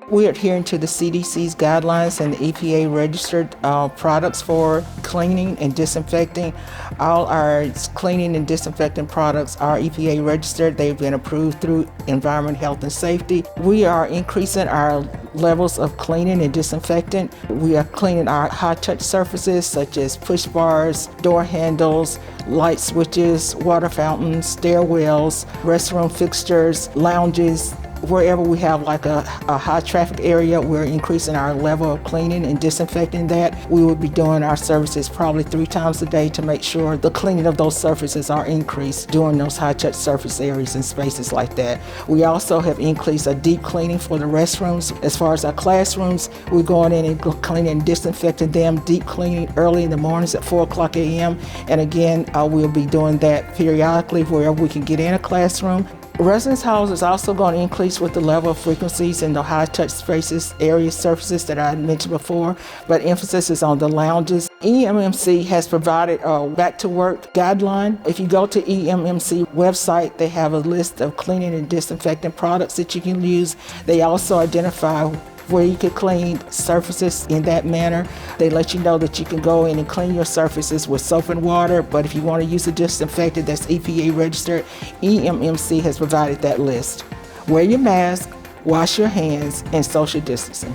We're adhering to the CDC's guidelines and the EPA registered products for cleaning and disinfecting. All our cleaning and disinfecting products are EPA registered. They've been approved through Environment, Health, and Safety. We are increasing our levels of cleaning and disinfectant. We are cleaning our high-touch surfaces such as push bars, door handles, light switches, water fountains, stairwells, restroom fixtures, lounges. Wherever we have like a high traffic area, we're increasing our level of cleaning and disinfecting that. We will be doing our services probably 3 times a day to make sure the cleaning of those surfaces are increased during those high touch surface areas and spaces like that. We also have increased a deep cleaning for the restrooms. As far as our classrooms, we're going in and cleaning and disinfecting them, deep cleaning early in the mornings at 4:00 a.m. And again, we'll be doing that periodically wherever we can get in a classroom. Residence halls is also going to increase with the level of frequencies in the high-touch spaces, areas, surfaces that I mentioned before, but emphasis is on the lounges. EMMC has provided a back-to-work guideline. If you go to EMMC website, they have a list of cleaning and disinfecting products that you can use. They also identify where you can clean surfaces in that manner. They let you know that you can go in and clean your surfaces with soap and water, but if you want to use a disinfectant that's EPA registered, EMMC has provided that list. Wear your mask, wash your hands, and social distancing.